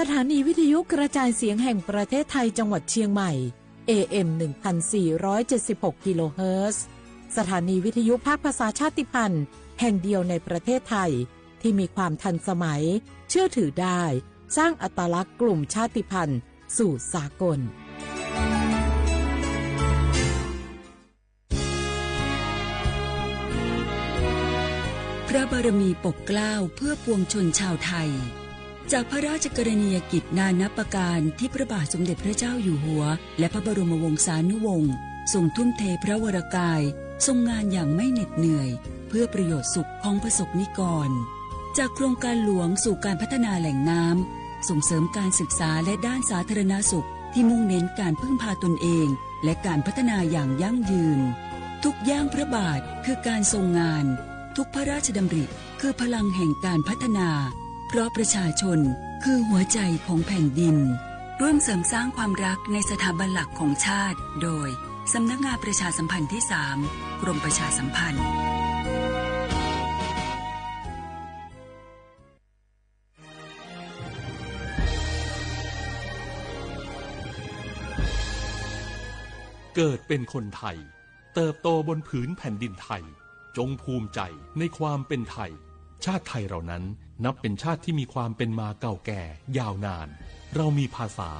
สถานีวิทยุกระจายเสียงแห่งประเทศไทยจังหวัดเชียงใหม่ AM 1476 กิโลเฮิรตซ์สถานีวิทยุภาคภาษาชาติพันธุ์แห่งเดียวในประเทศไทยที่มีความทันสมัยเชื่อถือได้สร้างอัตลักษณ์กลุ่มชาติพันธุ์สู่สากลพระบารมีปกเกล้าเพื่อปวงชนชาวไทยจากพระราชกรณียกิจนานับประการที่พระบาทสมเด็จพระเจ้าอยู่หัวและพระบรมวงศานุวงศ์ทรงทุ่มเทพระวรกายทรงงานอย่างไม่เหน็ดเหนื่อยเพื่อประโยชน์สุขของประสบนิกรจากโครงการหลวงสู่การพัฒนาแหล่งน้ำส่งเสริมการศึกษาและด้านสาธารณสุขที่มุ่งเน้นการพึ่งพาตนเองและการพัฒนาอย่างยั่งยืนทุกย่างพระบาทคือการทรงงานทุกพระราชดำริคือพลังแห่งการพัฒนาเพราะประชาชนคือหัวใจของแผ่นดินร่วมเสริมสร้างความรักในสถาบันหลักของชาติโดยสำนักงานประชาสัมพันธ์ที่ 3 กรมประชาสัมพันธ์เกิดเป็นคนไทยเติบโตบนผืนแผ่นดินไทยจงภูมิใจในความเป็นไทยชาติไทยเรานั้นนับเป็นชาติที่มีความเป็นมาเก่าแก่ยาวนานเรามีภาษา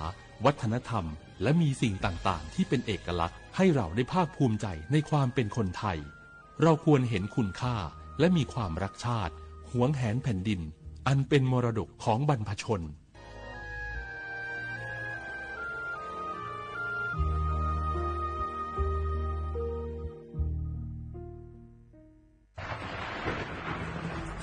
วัฒนธรรมและมีสิ่งต่างๆที่เป็นเอกลักษณ์ให้เราได้ภาคภูมิใจในความเป็นคนไทยเราควรเห็นคุณค่าและมีความรักชาติหวงแหนแผ่นดินอันเป็นมรดกของบรรพชน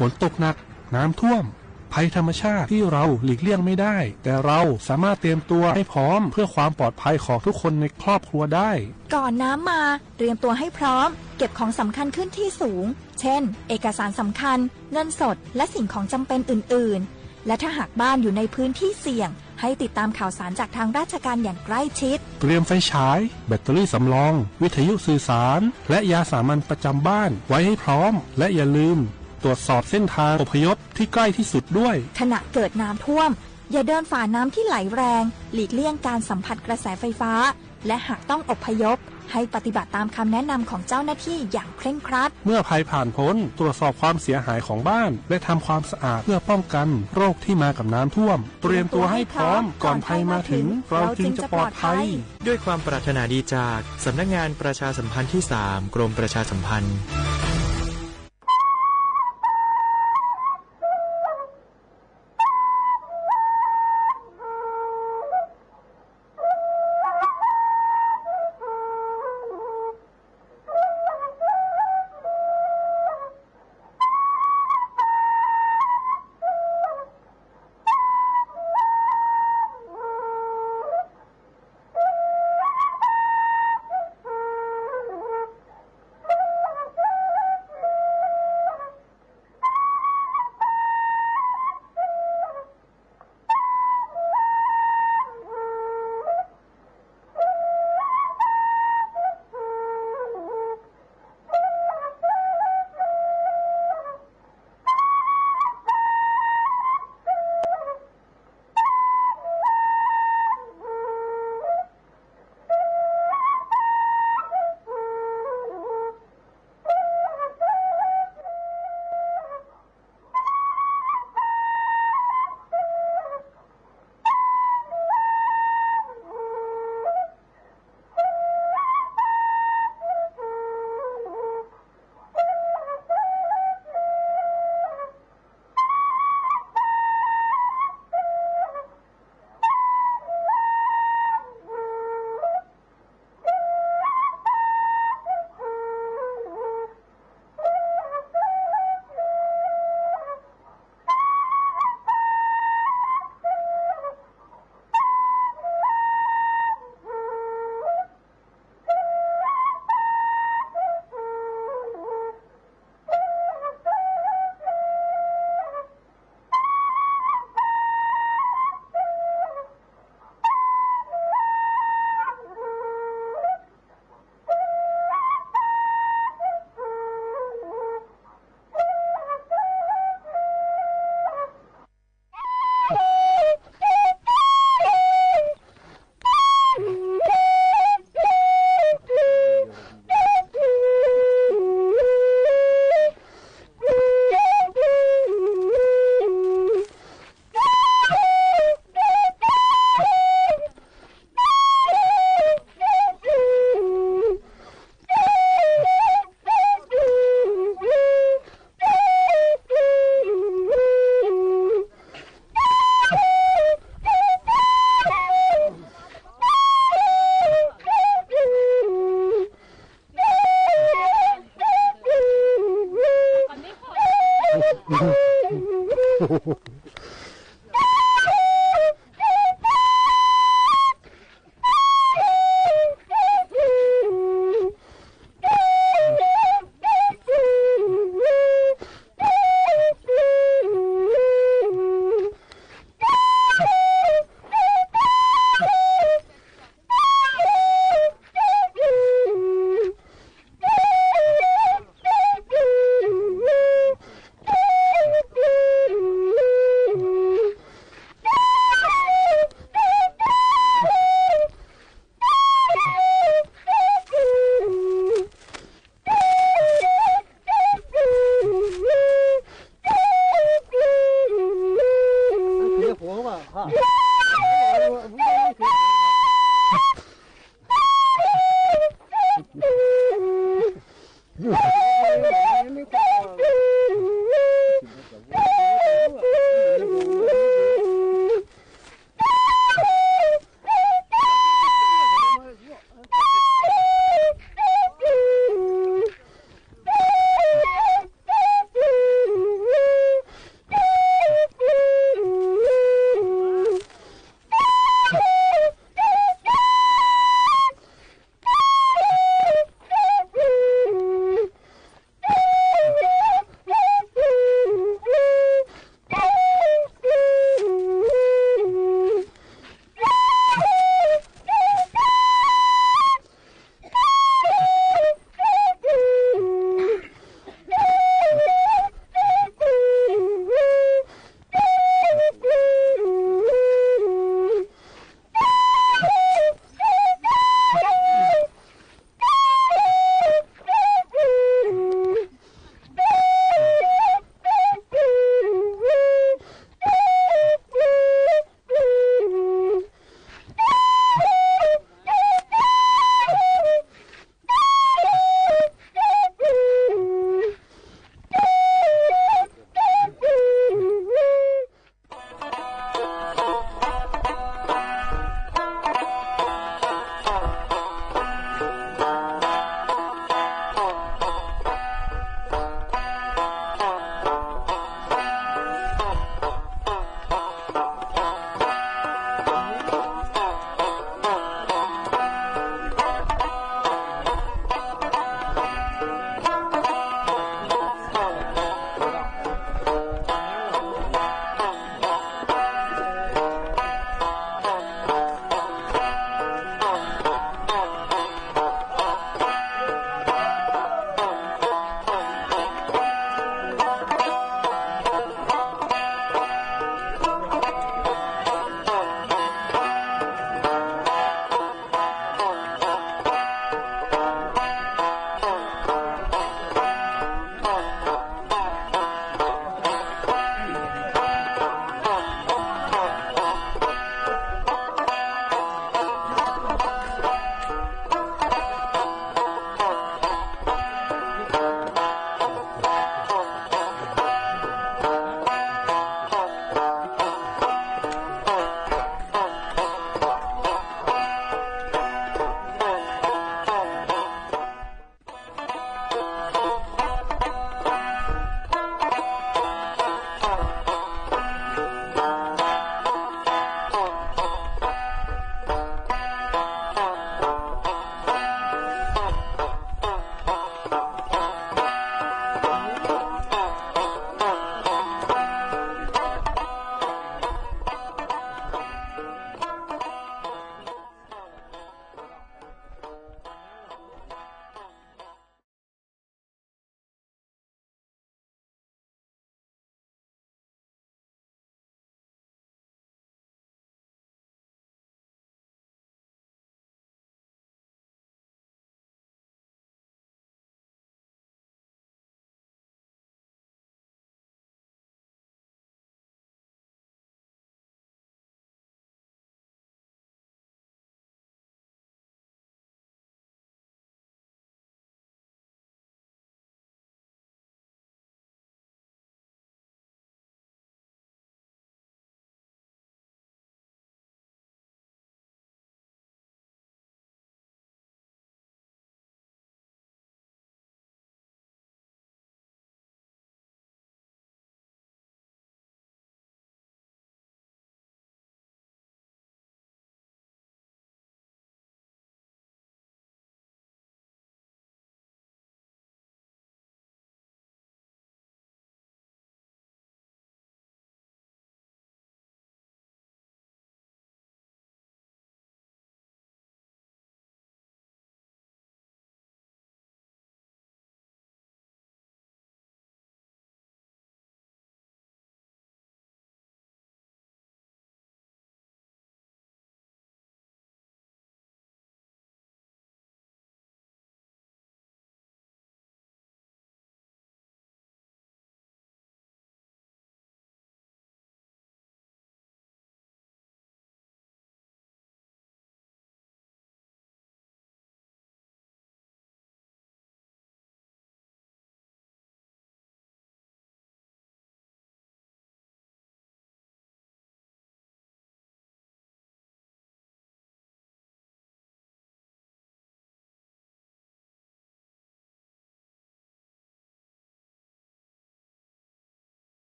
ฝนตกหนักน้ำท่วมภัยธรรมชาติที่เราหลีกเลี่ยงไม่ได้แต่เราสามารถเตรียมตัวให้พร้อมเพื่อความปลอดภัยของทุกคนในครอบครัวได้ก่อนน้ำมาเตรียมตัวให้พร้อมเก็บของสำคัญขึ้นที่สูงเช่นเอกสารสำคัญเงินสดและสิ่งของจำเป็นอื่นๆและถ้าหากบ้านอยู่ในพื้นที่เสี่ยงให้ติดตามข่าวสารจากทางราชการอย่างใกล้ชิดเตรียมไฟฉายแบตเตอรี่สำรองวิทยุสื่อสารและยาสามัญประจำบ้านไว้ให้พร้อมและอย่าลืมตรวจสอบเส้นทางอพยพที่ใกล้ที่สุดด้วยขณะเกิดน้ำท่วมอย่าเดินฝ่าน้ำที่ไหลแรงหลีกเลี่ยงการสัมผัสกระแสไฟฟ้าและหากต้องอพยพให้ปฏิบัติตามคำแนะนำของเจ้าหน้าที่อย่างเคร่งครัดเมื่อภัยผ่านพ้นตรวจสอบความเสียหายของบ้านและทำความสะอาดเพื่อป้องกันโรคที่มากับน้ำท่วมเตรียมตัวให้พร้อมก่อนภัยมาถึงเราจึงจะปลอดภัยด้วยความปรารถนาดีจากสำนักงานประชาสัมพันธ์ที่ 3 กรมประชาสัมพันธ์ เ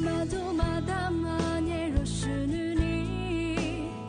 窓まだ間にろしぬに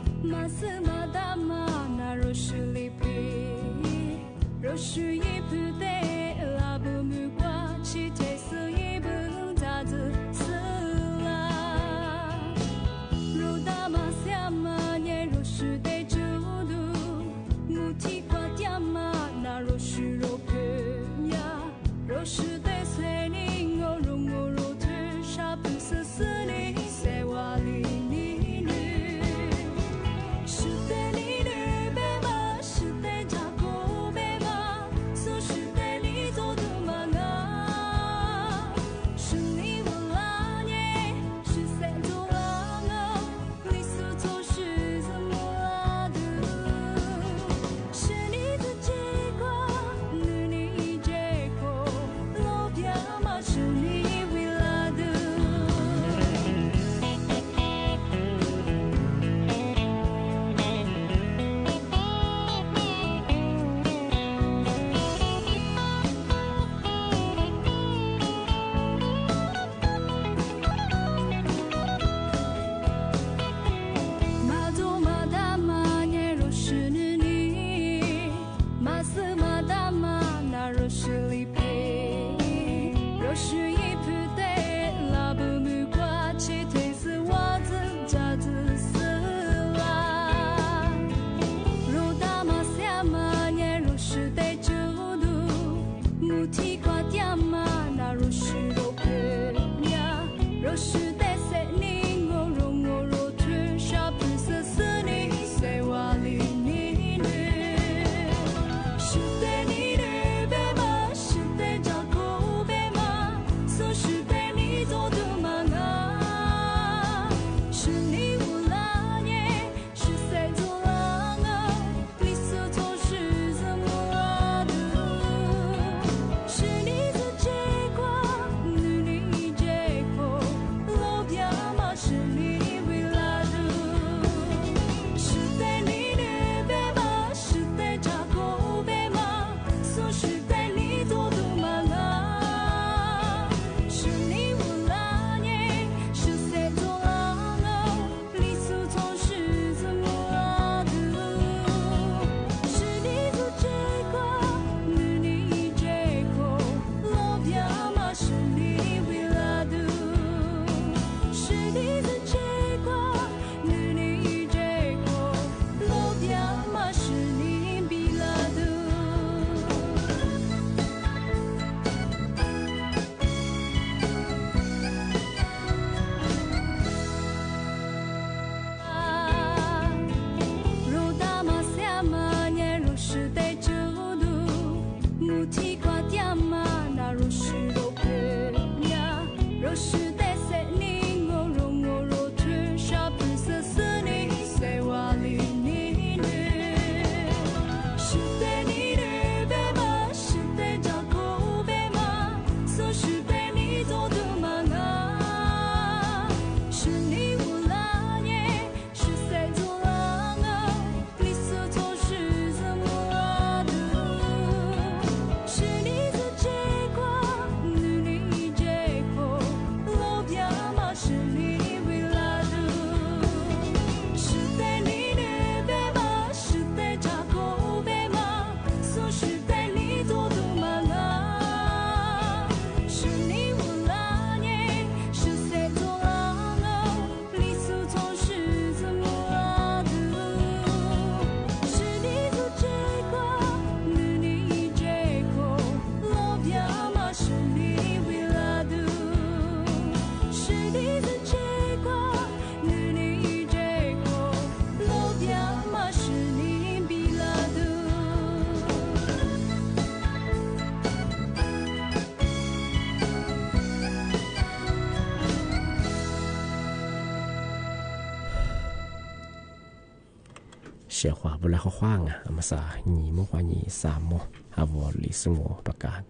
写话不来好话啊，那么啥你么话你啥么啊我李斯我ประกาศ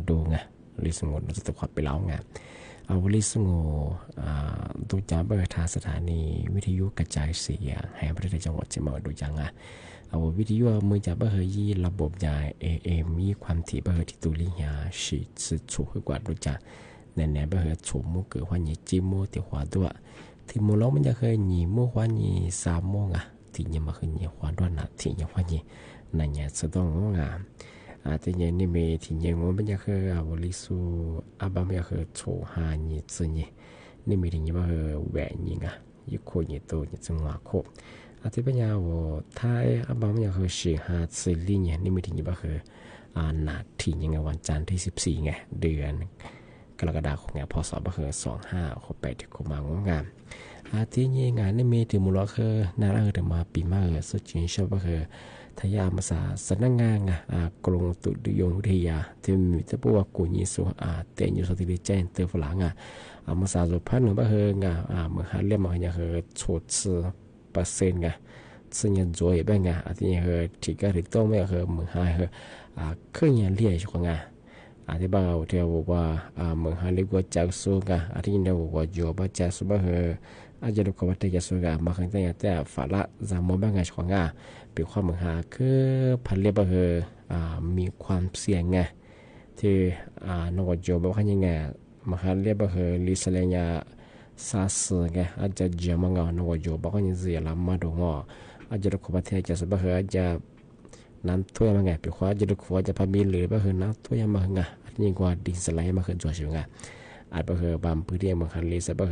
ดูไงลิสงเราจะตกไปแล้วไงวลิสงดูจากเบอร์ทางสถานีวิทยุกระจายเสียงแห่งประเทศจังหวัดเชียงใหม่ดูจังวิทยุมือจากเบอร์ยี่ระบบใหญ่ AM มีความถี่เบอร์ที่ตุลิยาสิสุดถูกกว่าดูจากแน่ๆเบอร์ถูกมุกเกิดว่านี่จิโมติหัวด้วยที่มุล้อมันจะเคยหนีมุว่านี่สามโมงที่ยังมาเคยหนีหัวด้วยนะที่ยังว่านี่นั่นเนี่ยจะต้องงามแต่ยังนี่มีที่ยังมันจะเคยวลิสุบางอย่างเคยโชว์หานี่ซึ่งนี่มีที่ยังมาเคยแหวนนี่ยุคนี้ตัวนี่จังหวะโคที่ปัญญาว่าท้ายบางอย่างเคยสี่หาสี่ลิเนี่ยนี่มีที่ยังมาเคยนาทียังไงวันจันทร์ที่14ไงเดือนกรกฎาคมพศมาเคย2568ที่เข้ามางามที่ยังงานนี่มีถึงมูลค่าน่ารักถึงมาปีมาสุดจริงชอบมาเคยทายามาสนักงานกรมตุลยงวิทยาที่มีแต่พวกกุญยิสุเตยยุสติลิเจนเตอฝรั่งมาสุพรรณบ้าเฮงเมื่อหาเรียกมาอย่างเฮชด10%ซึ่งยังจ่วยบ้างที่ยังเฮที่การติดต่อไม่เฮเมื่อหาเฮขึ้นยังเรียกช่วงที่บ้านเราที่บอกว่าเมื่อหาเรียกว่าจากสุกที่ยังบอกว่าโยบจากสุบ้าเฮอาจจะดูกว่าแต่จากสุกมาครั้งแต่ฝาละจำมบ้างช่วงเป็นความเหมือนหาคือพันเรียบว่ามีความเสี่ยงที่นกโจบอกว่ายังไงมาหาเรียบว่าลิสเลญาซาสอาจจะเจอมังนกโจบอกว่ายังเสียลำมาดงอาจจะดูกว่าแต่จากสุบ้าอาจจะน้ำท่วมมังเป็นความจะดูกว่าจะพามีหรือว่าน้ำท่วมมังยิ่งกว่าดินสไลด์มาจ่อชิวอาจว่าบางพื้นที่มาหาลิสว่า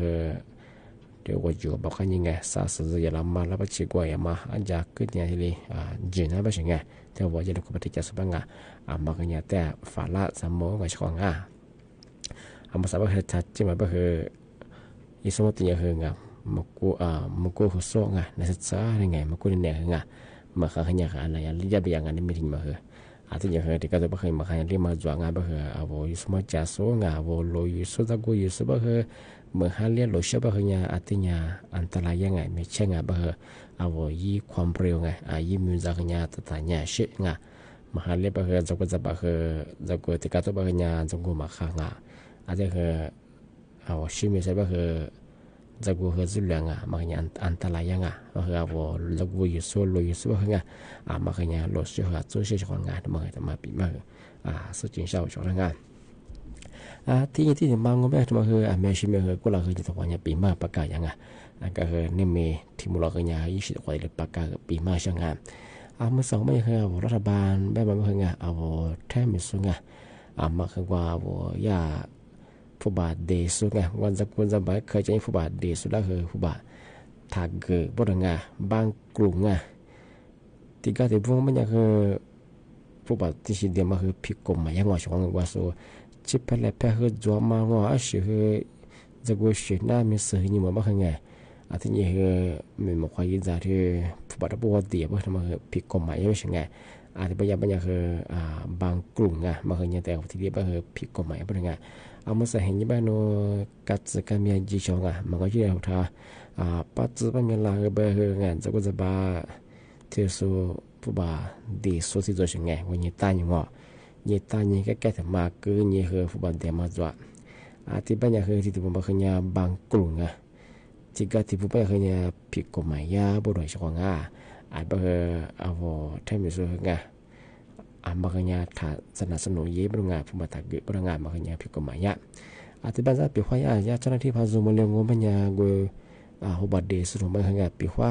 เดี๋ยวว่าอยู่บอกว่ายังไงซาสจะยาลำมาแล้วไปเชื่อกว่าอย่ามาอาจจะขึ้นอย่างที่จีนนะไม่ใช่ไงแต่ว่าจะดูกับปฏิจจสมบัติมากันอย่างแต่ฝาละสามโมงกับช่วงมาสาบเหตุชัดใช่ไหมบ่คืออีสมติอย่างมุกูหัวโซ่ในศึกษาอย่างไงมุกูเนี่ยมาข้างอย่างอะไรอย่างเรียบอย่างนั้นไม่ถึงมาคืออาจจะอย่างที่ก็จะบ่เคยมาข้างเรียกมาจวงบ่คือเอาอีสมติจะโซ่บ่ลอยสุดตะกุยสุดบ่คือเมื่อหาเรียนหลุดเชื่อบ่คืออาทิตย์อันตรายยังไงไม่ใช่บ่คือเอายี่ความเร็วยี่มือจากตัดตัดเชื่อมหาเรียนบ่คือจะก็จะบ่คือจะก็ที่ก็จะบ่คือจะก็มาข้างอาจจะคือเอาชื่อไม่ใช่บ่คือจะก็คือจุดเรื่องมันอันตรายยังบ่คือเอาจะก็อยู่โซโลอยู่บ่คือมาคือหลุดเชื่อตัวเชื่อของมันจะมาปีมาสุดจริงเศร้าช่วงที่ถึงบางก็ไม่ทำมาคือแม่ชิมคือกูเราคือจะต้องปีมาประกาศยังก็คือนี่มีที่มูลค่า20กว่าเลยประกาศปีมาช่างเมื่อ2ไม่คือรัฐบาลแบบมันคือเอาแท้ไม่สูงมาคือว่าอย่าผู้บาดเดสุวันจะควรจะไปเคยจะให้ผู้บาดเดสุแล้วคือผู้บาดถ้าเกิดบ่ดังบางกลุ่มที่ก็ที่พวกมันคือผู้บาดที่สิเดียมาคือผิดกฎหมายยังว่าช่วงว่าสูจิบเล็บเพื่อจวบมางอสิคือจะกูเสียหน้ามีสื่อนี่มันบ้างไงที่นี่คือมีมาคอยยินใจที่ผู้บัตรบัวเดียบเพื่อทำมาผิดกฎหมายยังไงที่ปัญญาคือบางกลุ่มมาเคยยังแต่ที่เดียบคือผิดกฎหมายเป็นไงมาใส่เห็นยี่บ้านโนกัดการมีจีชงมันก็ชื่อว่าปัจจุบันมีหลายแบบจะกูจะบ้าที่สุผู้บัตรดีสุดที่จะไงวันนี้ตายยังว่ายี่ตานี่ก็แก่แต่มาคือยี่คือผู้บันเดมาจวดที่บ้านยังคือที่ตัวบ้านบางกลุ่มที่ก็ที่ผู้บ้านคือผิดกฎหมายบ่โดยเฉพาะบ้านเอาแทนไม่สู้บ้านถ้าสนับสนุนยี่บ้านผู้บันถักเกิดบ้านบ้านผิดกฎหมายที่บ้านจะปีว่าเจ้าหน้าที่พาซูมาเลี้ยงงูบ้านกูผู้บันเดสุดบ้านปีว่า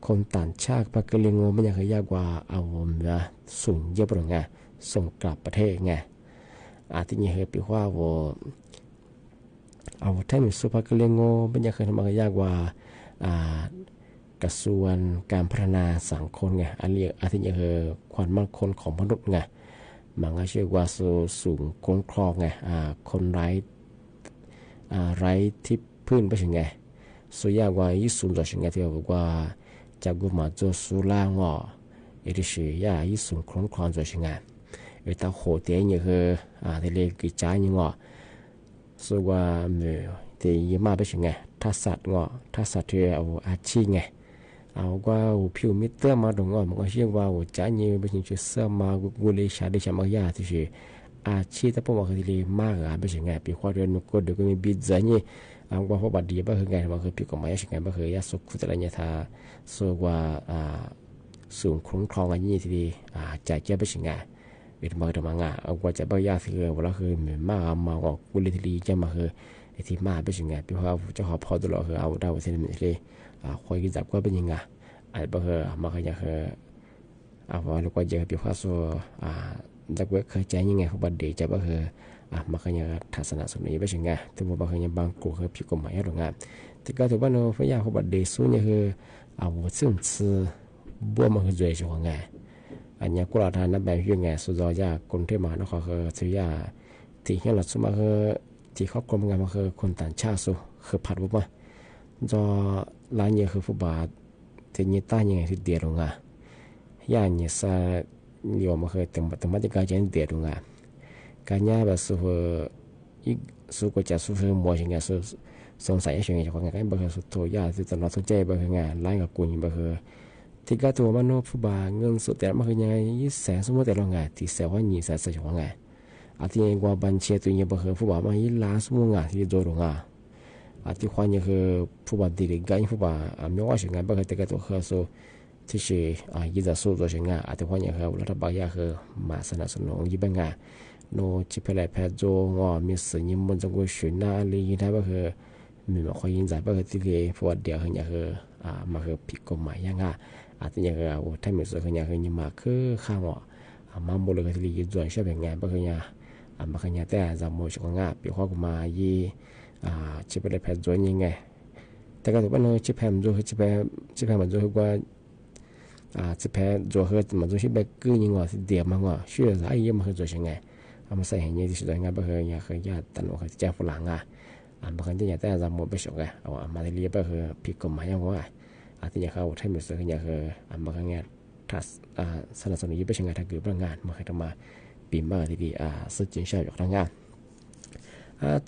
คนต่างชาติพาเลี้ยงงูบ้านคือยากกว่าเอาสูงเยอะบ้านส่งกลับประเทศไงที่นี่เฮปีว่าเอาแทนสุภาพเลี้ยงงูเป็นยังเคยทำมายากว่ากระทรวงการพัฒนาสังคมไงที่นี่เฮความมั่นคงของมนุษย์ไงมันก็ชื่อว่าสูงคุ้มครองไงคนไร้ที่พื้นไปถึงไงส่วนยากว่ายิ่งสูงต่อถึงไงที่บอกว่าจากกุมา做苏拉我也就是ยิ่งสูงคุ้มครองต่อถึงไงตาโหเตียนี่คือที่เรียกกิจนี่งอส่วนว่าที่ยี่มาไปถึงไงถ้าสัตว์งอถ้าสัตว์ที่เอาอาชีพไง qua phiêu mít tơ mà đồng ngõ mà có chuyện qua trả nhiều bây giờ sơ màกูเลยชาได้ชามายาที่สิชีตะพวกมันคือมากอ่ะไม่ใช่ไงปีความเรียนก็เดี๋ยวก็มีบิดใจนี่ว่าพวกบัดดีบ้าคือไงมันคือปีกฎหมายใช่ไงบ้าคือยาสุขแต่ละเนี่ยถ้าส่วนว่าสูงคุ้มครองอันนี้ที่จ่ายเจ้าไม่ใช่ไงเวทมาเดิมงาเอาว่าจะบ้ายาคือเวลาคือเหมือนมากมาออกกูเลยที่จะมาคือไอ้ที่มาไม่ใช่ไงปีว่าจะขอพอตลอดคือเอาดาวเส้นนี้เลยคอยกินจับก็เป็นยังไงไอ้บ้าคือมาคืออยากคือว่าลูกว่าจะปีว่าส่วนดักเวกเคยใจยังไงเขาบัดเดจะบ้าคือมาคืออยากทัศนสุนีไม่ใช่ไงถึงว่าบ้าคือยังบางกูคือผิดกฎหมายหรือไงที่ก็ถือว่าเนาะพยาเขาบัดเดสู้เนี่ยคือซึ่งคือบัวมันคือใจช่วงไงอันนี้กูเราทานนับแบบยังไงสุดยอดยากคนที่มาเนาะเขาคือสุยาที่เห็นหลักสมาคือที่เขากรมงานมาคือคนต่างชาติสุคือผัดบุบมาจอร้านเนี่ยคือฟุบาที่นี่ต้ายังไงที่เดียร์งาย่านเนี่ยซาเลี้ยวมาคือแต่มาจากการเจนเดียร์งาการย่าแบบสุอีกสุก็จะสุมัวยังไงสุสงสัยยังไงจากงานบางคือสุตัวยาที่ตลอดสนใจบางงานร้านกับกุญบางคือที่ก็ตัวมันโนฟุบาเงินสุดแต่มาคือยังไงแสนสมมติแต่ละงานที่แสนว่ายี่แสนจากงานอาทิตย์กว่าบัญชีตัวนี้บางคือฟุบามายี่ล้านสมมติงานที่โดนงานอาทิตย์ความยังคือฟุบาดีเลยกันฟุบาไม่ว่าสิ่งงานบางคือแต่ก็ตัวคือสุที่是ยี่จะสู้ตัวสิ่งงานอาทิตย์ความยังคือรัฐบาลยังคือมาสนับสนุนยี่บังงานโนจิเพลย์แพทย์โจงอมีสิ่งยิ่งมันจะกู选哪里他บางคือมีมาคอยยิงใจบางคือที่เลยฟุบาเดียวคือยังคือมาคือผิดกฎหมายยังไงอาจจะยังคือถ้าไม่สวยคือยังคือยิ่งมาคือข้างว่ามาโมเลยคือยิ่งจวนใช่เป็นไงบางคือยังมาคือยังแต่จะโมชงงาปีข้อกูมายี่จิไปเลยแพทย์จวนยังไงแต่ก็ถือว่าเนาะจิแพทย์จวนจิแพทย์มันจวนกว่าจิแพทย์จวนคือมันจวนที่แบบกู้ยังว่าเดียบมันว่าชื่ออะไรยังมันคือจวนยังไงมาใส่เห็นยี่ที่สุดยังไงบางคือยังคือญาติตันว่าคือแจ้งฝรั่งบางทียังแต่จะโมไปชงไงมาที่เรียบางคือผิดกฎหมายยังว่าอาจจะยังเขาถ้าไม่สวยยังคือบางงานถ้าสนับสนุนยิ่งไปช่วยงานถ้าเกิดบางงานมาให้ทำมาปีมาที่ดีสื่อจินชาอยู่ทางงาน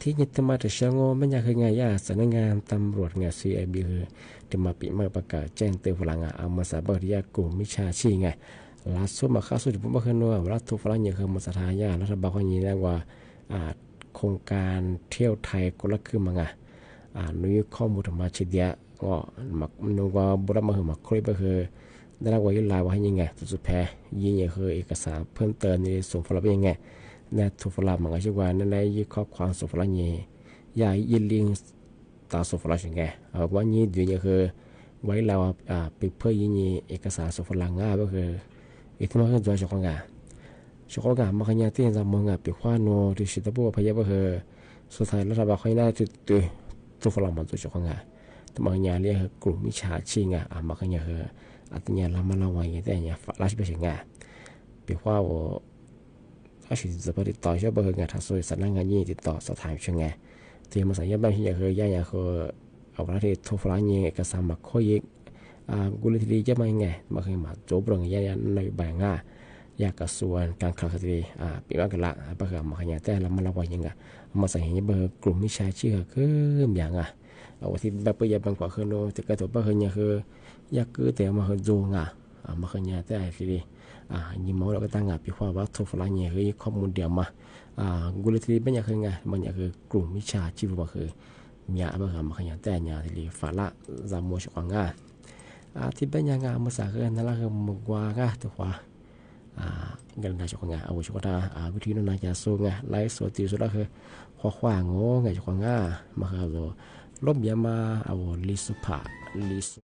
ที่ยิ่งทำมาถึงเช้าโง่ไม่อยากให้งานยาสำนักงานตำรวจงาน CIB คือที่มาปีมาประกาศแจ้งเตือนฝรั่งเอามาสาบริยากลุ่มมิชาชีไงล่าสุดมาเข้าสู่ผมบอกคือนัวว่าทุกฝรั่งยังคือมาสถานยารัฐบาลคนนี้เรียกว่าโครงการเที่ยวไทยคนละครึ่งมาไงนุ้ยข้อมูลธรรมะชิดยะก็มักนูว่าบุรุษมาคือมักคลิปก็คือได้รับไว้ลายว่าให้ยังไงสุดแพ้ยิ่งยังคือเอกสารเพิ่มเติมในส่งฝรั่งยังไงนั่นถูกฝรั่งมันก็ชื่อว่านั่นได้ยี่ข้อความส่งฝรั่งยี่ยายิลิงตาส่งฝรั่งยังไงว่ายี่เดี๋ยวยังคือไว้เราไปเพื่อยิ่งเอกสารส่งฝรั่งก็คืออีกที่มันคือตัวเจ้าของงานเจ้าของงานมันก็ยังที่จะมองไปคว้าโนที่สิทธิ์บัวพยาก็คือสุดท้ายรัฐบาลเขาได้ตัวฝรั่งมันตัวเจ้าของงานแต่บางอย่างเรียกกลุ่มมิจฉาชีพมากันอย่างอาจจะยังละมันละวันอย่างแต่อย่างฝรั่งเป็นยังไงเปียกว่าถ้าสิจะไปติดต่อช่วยเบอร์งานทางโซนสำนักงานยี่ติดต่อสอบถามช่วยไงที่มาสั่งยับบ้านที่อย่างอย่างเอาประเทศทั่วฝรั่งยี่เอกสารมาข้อยิงกุลธิรีจะมาไงมาเคยมาโจบลงอย่างในใบงาอยากกระทรวงการคลังคดีปีว่ากันละเบอร์มากันอย่างแต่ละมันละวันยังไงมาสั่งยับเบอร์กลุ่มมิจฉาชีพคืออย่างเอาที่แบบประหยัดบางกว่าคือโนแต่กระตุ้นบางอย่างคืออยากคือแต่มาคือโจงมาคืออย่างแต่ทีนี้ยิ่งมองเราก็ตั้งปีว่าว่าทุกฝรั่งเนี่ยคือข้อมูลเดียวมากุลทีเป็นอย่างคือไงบางอย่างคือกลุ่มมิจฉาชีพบางคือมีบางอย่างมาคืออย่างแต่อย่างที่ฝรั่งจำโมชกงาที่เป็นอย่างมาสักคือนั่นแหละคือมุกว่างตัวว่าเงินได้ชกงาเอาชกตาวิธีนั้นจะสู้ไงไลฟ์สดที่สุดแล้วคือข้อความงไงชกงามาคือลบยามาเอาลิสุภาลิสุ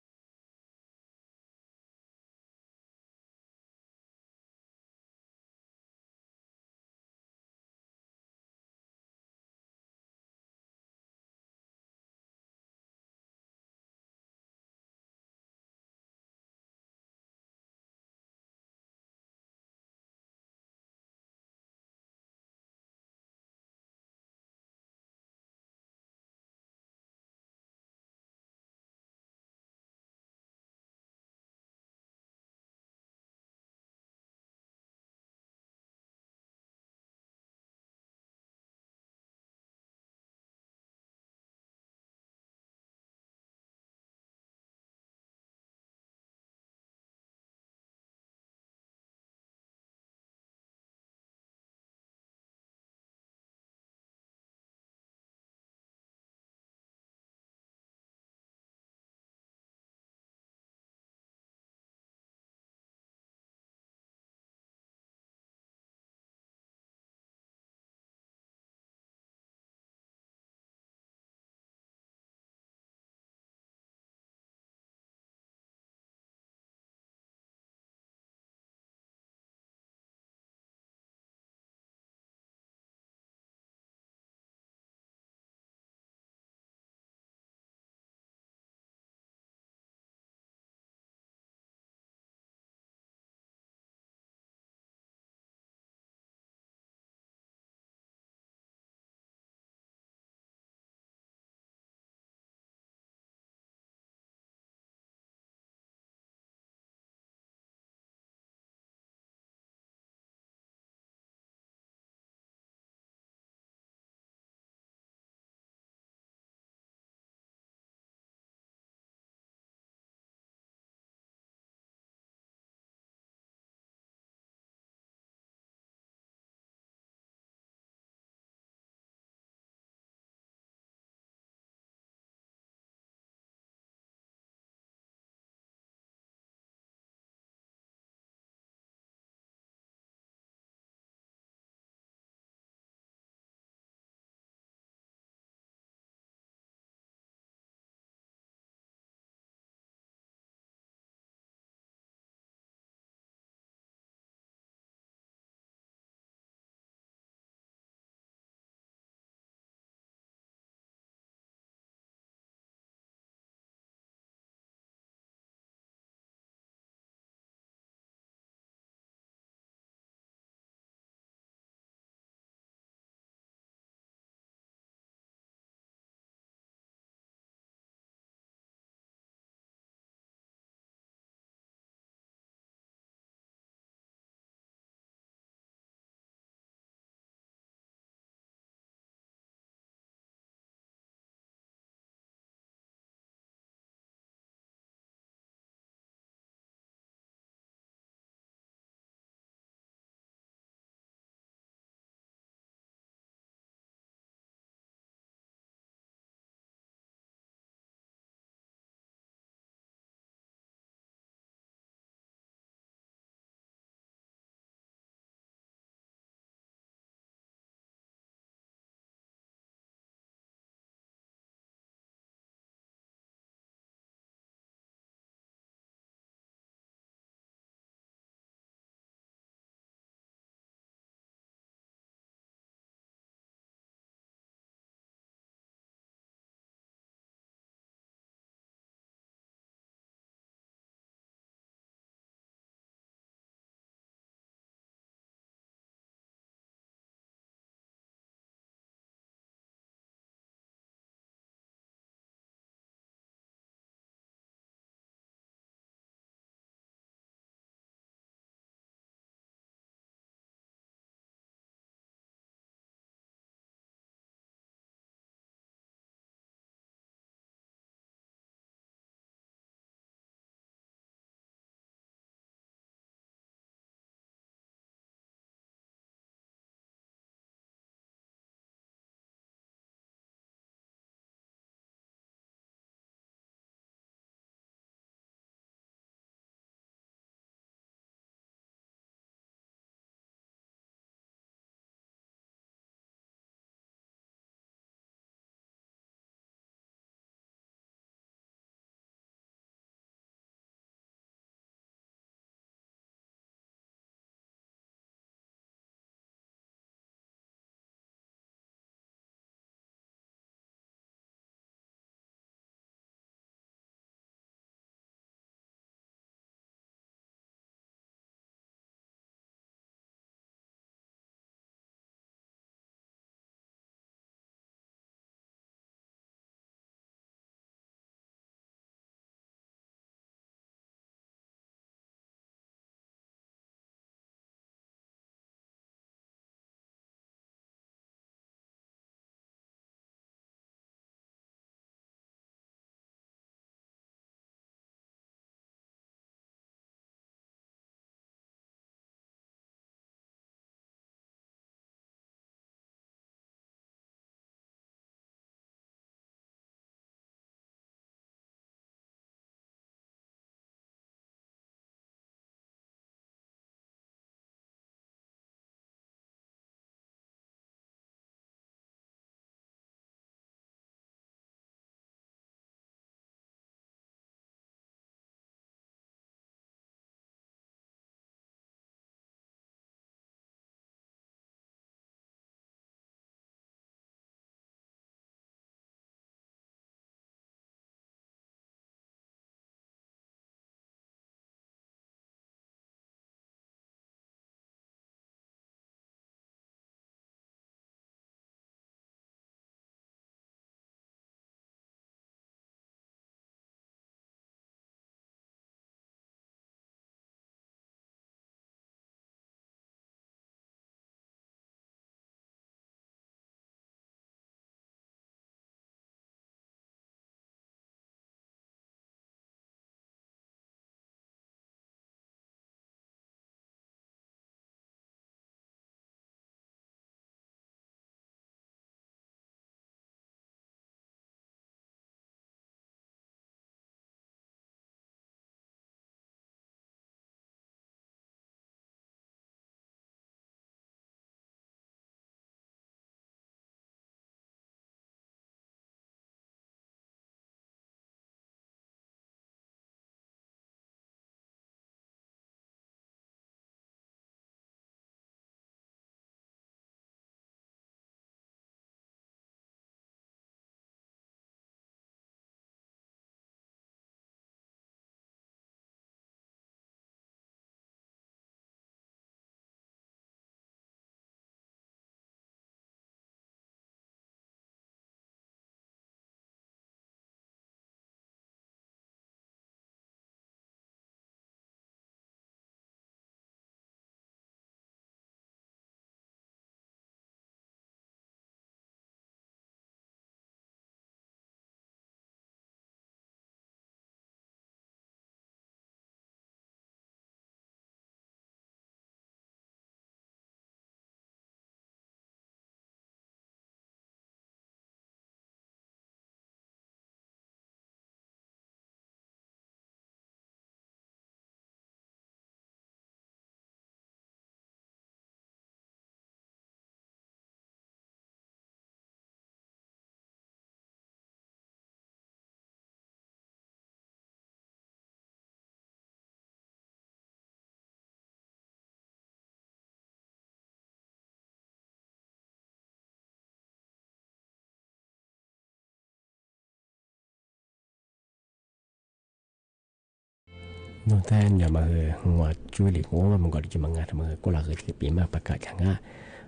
นู่นแต่เนี่ยมาหัวช่วยหลีกว่ามันก็จะมางานทำมาก็หลักคือปีมาประกาศอย่างง่าย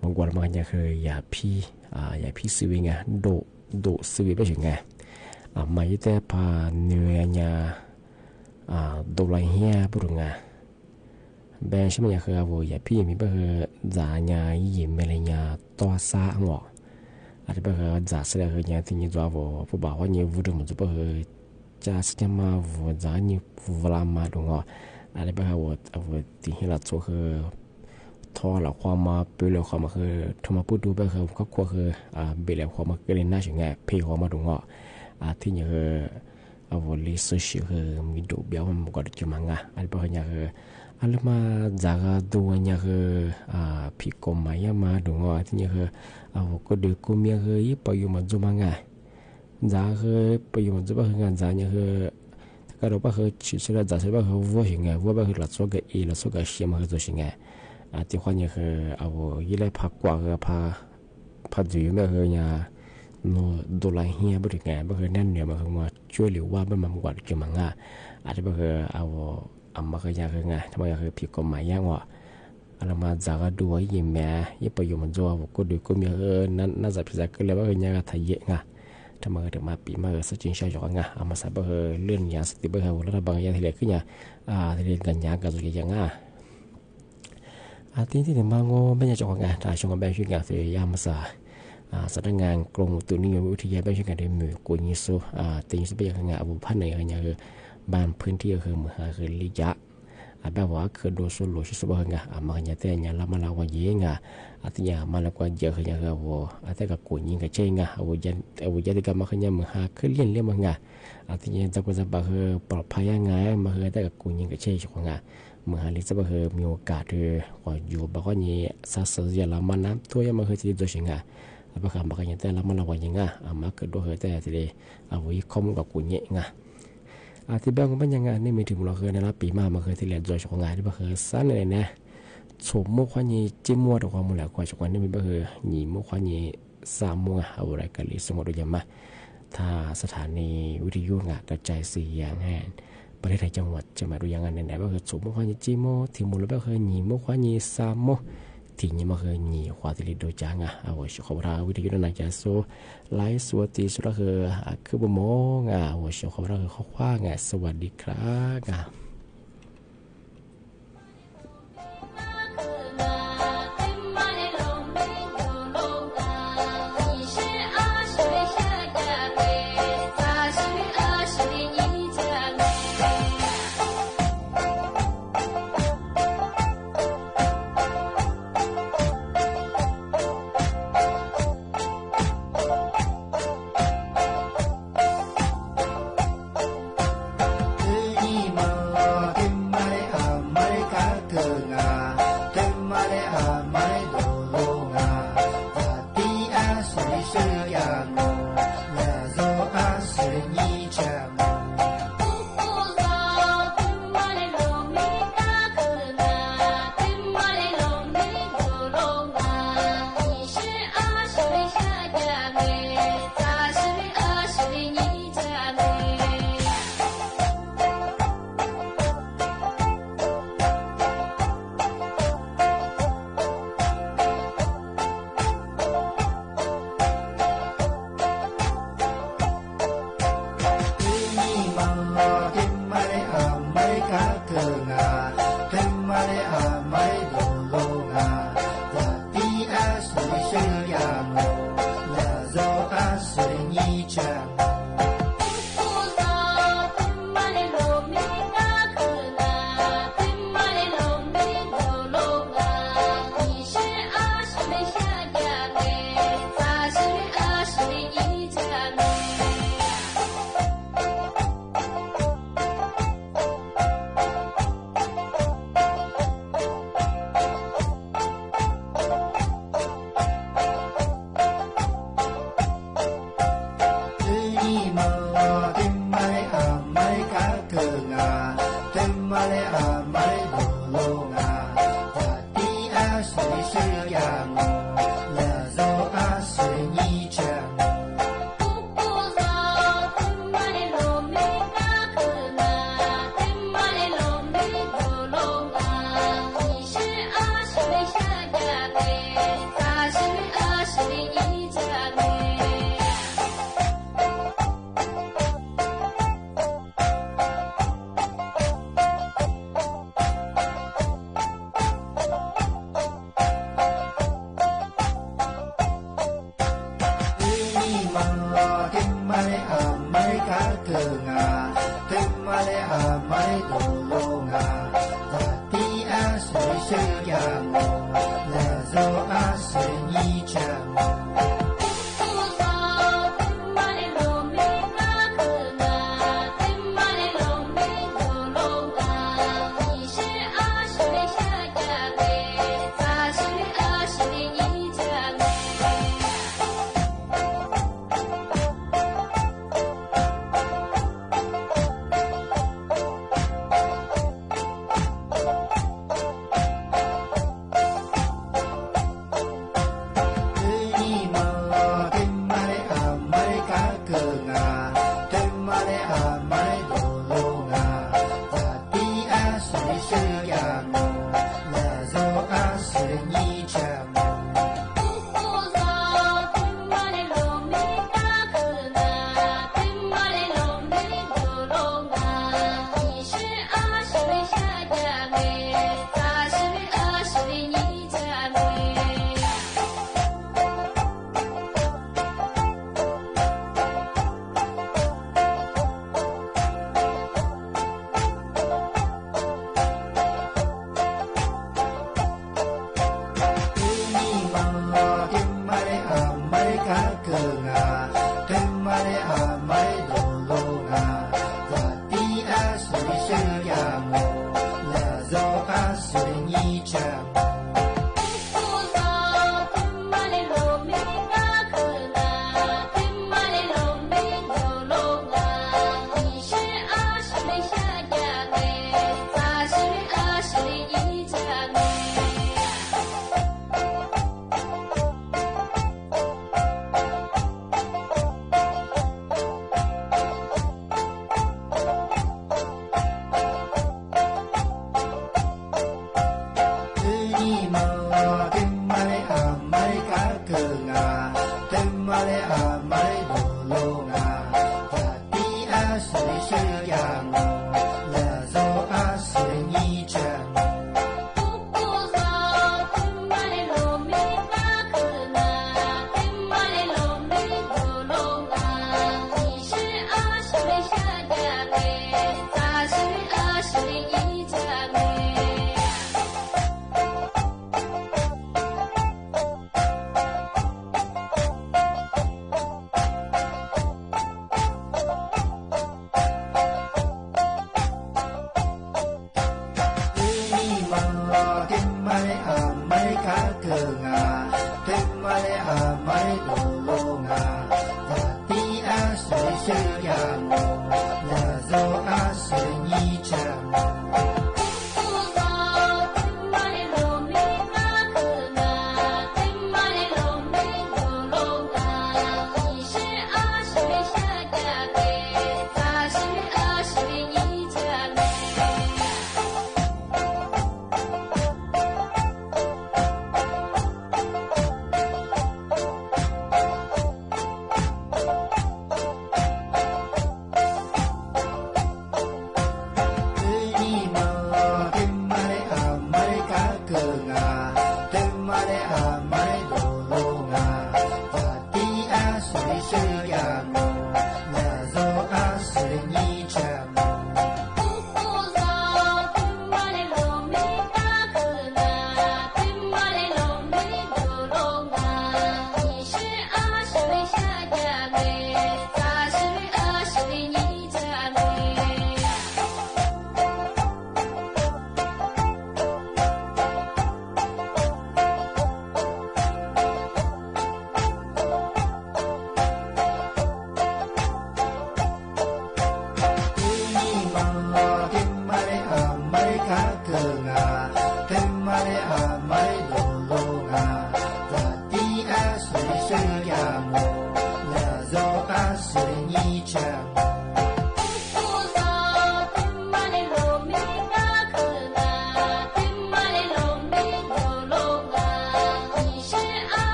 บางวันมันจะเคยอย่าพี่สวิงอ่ะโดสวิงไปถึงไงไม่แต่พาเนื้อเนี่ยโดไรเฮียบุรุษแบนใช่ไหมคือว่าอย่าพี่มีเบอร์จ่าเนี่ยยิ่งไม่เลยเนี่ยตัวซาหัวอาจจะเบอร์จ่าเสียคือเนี่ยที่นี่ตัวผู้บ่าวว่าเนี่ยวุฒิมันจะเบอร์จ่าเสียมาวุฒิจ่าเนี่ยวุฒิมาตรงอ่ะอาจจะเบอร์ว่าที่เราตัวคือทอหลักความมาเปลือยความมาคือทำมาพูดดูเบอร์คือก็ควรคือเบลล์ความมาเกินหน้าถึงไงเพย์ความมาตรงอ่ะที่เนี่ยคือลิสซิคือมีดูเบี้ยวมันก็จะมังอาจจะเบอร์เนี่ยคืออะไรมาจากตัวเนี่ยคือพิกมายามาดูงอที่เนี่ยคือก็ดูกุมีคือยี่ปอยู่มันจุมังจากคือปอยู่มันจุบ้าคืองานจากเนี่ยคือก็เราบ้าคือชิดๆจากใช่บ้าคือวัวยังไงวัวบ้าคือหลักสูตรกับหลักสูตรกับเชี่ยมาคือตัวยังไงที่คนเนี่ยคือยี่เลยพักกว่าคือพักจุยมาคือเนี่ยโนดูแลเฮียบริการบ้าคือแน่นเนี่ยมาคือมาช่วยเหลือว่าบ้านมันกว่าจุมังอาจจะบ้าคือมาเคยยากคือไงทำไมคือผิดกฎหมายยังวะอะไรมาจากดูยิ่งแม่ยิ่งไปอยู่มันจัวก็ดูก็มีนั้นน่าจะพิจารณาเลยว่าคือยังไทยเยอะไงทำไมถึงมาปีมาสักจริงใช่หรอไงมาใส่เบอร์เลื่อนยาสติเบอร์แล้วบางอย่างที่เหลือขึ้นเนี่ยที่เรียนกันยากกันสุดยังไงที่ถึงมาโง่ไม่ใช่จังหวะไงแต่ช่วงแบ่งช่วยกันที่ยามาใส่สำนักงานกรมอุตุนิยมวิทยาแบ่งช่วยกันได้มือกุญยิสุตีนสุดยังไงบุพเพในอะไรเนี่ยคือบ้านพื้นที่คือมือคือลิยะแบบว่าคือโดนสุลุชิสุบะงะมาเนี่ยแต่เนี่ยละมาละวันยิงที่เนี่ยมาละกว่าเยอะคือเนี่ยคือว่าแต่กับกุญยิงกับเจงยันที่กับมาเนี่ยมือคือเลี้ยงมังที่เนี่ยจะเป็นจะแบบคือปลอดภัยยังไงมาคือแต่กับกุญยิงกับเจงช่วงมือลิจะแบบคือมีโอกาสคือว่าอยู่แบบว่าเนี่ยสักสักอย่างละมันน้ำตัวยังมาคือที่ตัวชิงแบบคือมาเนี่ยแต่ละมาละวันยิงมาคือดูคือแต่ที่เลยวิคอมกับกุญยิงที่บ้านก็เป็นยังไงนี่มีถึงเราเคยนะปีมาเคยที่เรียนจอยของงานที่บ้านเคยสั้นเลยนะสมมุติว่านี่จิ้มมัวตัวความมูลค่าจากวันนี้มีบ้านเคยหนีมุขว่านี่3 มัวเอาอะไรกันลิสงบดูยังมาถ้าสถานีวิทยุกระจายเสียงแห่งประเทศไทยจังหวัดจะมาดูยังไงไหนบ้านเคยสมมุติว่านี่จิ้มมัวที่มูลบ้านเคยหนีมุขว่านี่3 มัวที่นี่มาเคยหนีความที่ดูจังว่าขบราวิทยุนั่นจะโซ่ไลฟ์สวัสดีสุดคือบ่มองว่าขบราคือข้อความสวัสดีครับ天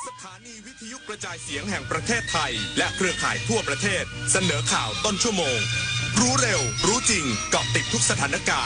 สถานีวิทยุกระจายเสียงแห่งประเทศไทยและเครือข่ายทั่วประเทศเสนอข่าวต้นชั่วโมงรู้เร็วรู้จริงเกาะติดทุกสถานการณ์